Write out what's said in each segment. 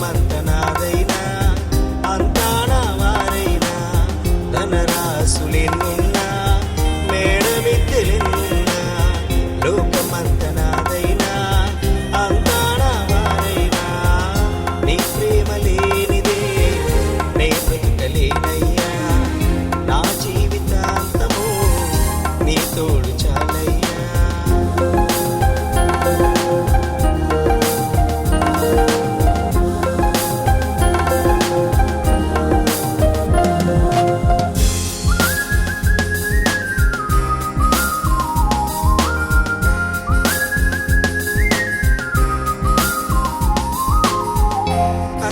లోకమంత నాదైనా అంతా నా వారైనా ధనరాశులెన్నున్నా మేడమిద్దెలెన్నున్నా లోకమంత నాదైనా అంతా నా వారైనా నీ ప్రేమ లేనిదే నే బ్రతకలేనయ్యా నా జీవితాంతము నీ తోడు చాలయ్యా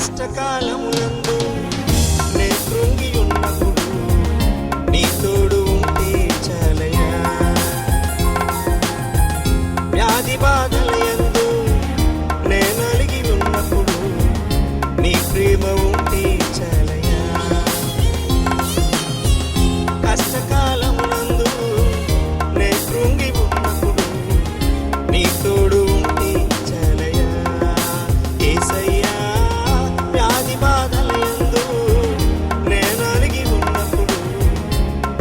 కష్టకాలమునందు నే కృంగి ఉన్నప్పుడు నీ తోడు ఉంటే చాలయ్యా వ్యాధి బాధలయందు నే నలిగి ఉన్నప్పుడు నీ ప్రేమ ఉంటే చాలయ్యా కష్టకాలమునందు నే కృంగి ఉన్నప్పుడు నీ తోడు ఉంటే చాలయ్యా యేసయ్యా వ్యాధి బాధలయందు నే నలిగి ఉన్నప్పుడు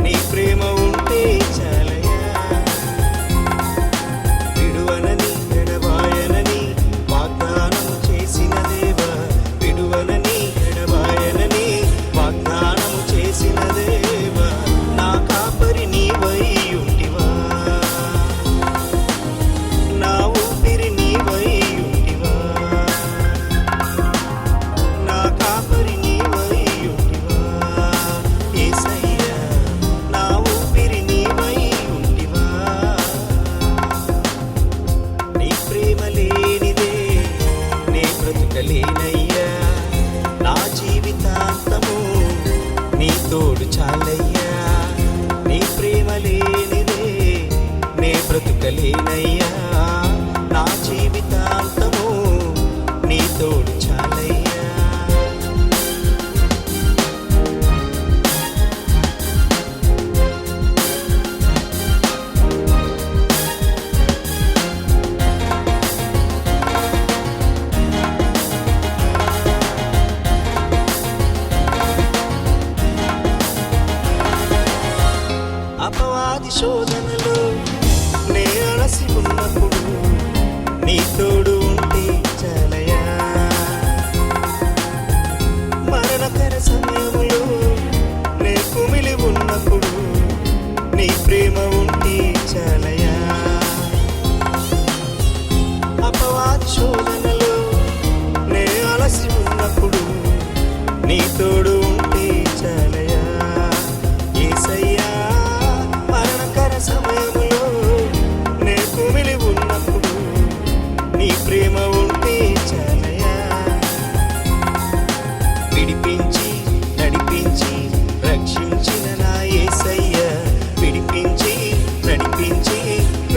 నీ ప్రేమ ఉంటే చాలయ్యా విడువనని ఎడబాయనని వాగ్దానము చేసిన దేవా విడువనని ఎడబాయనని వాగ్దానము చేసిన దేవా నా కాపరి నీవై ఉంటివా నా ఊపిరి నీవై ఉంటివా నా కాపరి నీవై ఉంటివా యేసయ్యా నా ఊపిరి నీవై ఉంటివా నీ ప్రేమ లేనిదే నే బ్రతుకలేనయ్యా నా జీవితాంతము నీ తోడు చాలయ్యా నీ ప్రేమ లేనిదే నే బ్రతుకలేనయ్యా నా జీవితాంతము నీ తోడు చాలయ్యా అపవాది శోధనలో నే అలసి ఉన్నప్పుడు నీ తోడు ఉంటే చాలయ్యా మరణకర సమయంలో నే కుమిలి ఉన్నప్పుడు నీ ప్రేమ ఉంటే చాలయ్యా అపవాది శోధనలో నే అలసి ఉన్నప్పుడు నీ తోడు ఉంటే చాలయ్యా యేసయ్యా మరణకర సమయంలో నే కుమిలి ఉన్నప్పుడు నీ ప్రేమ ఉంటే చాలయ్యా విడిపించి నడిపించి రక్షించిన నా యేసయ్యా విడిపించి నడిపించి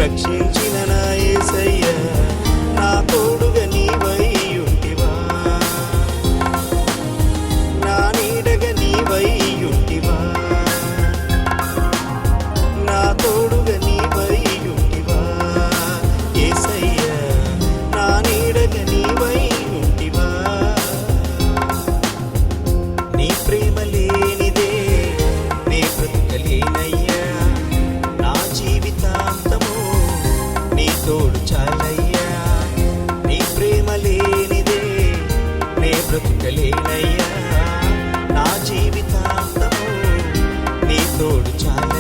రక్షించిన నా యేసయ్యా నా తోడుగా నీవై ఉంటివా నా నీడగా నీవై ఉంటివా నా తోడుగా నీవై ఉంటివా యేసయ్యా నా నీడగా నీవై ఉంటివా నీ ప్రేమ లేనిదే నే బ్రతుకలేనయ్యా నా జీవితాంతము నీ తోడు చాలయ్యా నీ ప్రేమ లేనిదే నే బ్రతుకలేనయ్యా నా జీవితాంతము నీ తోడు చాలయ్యా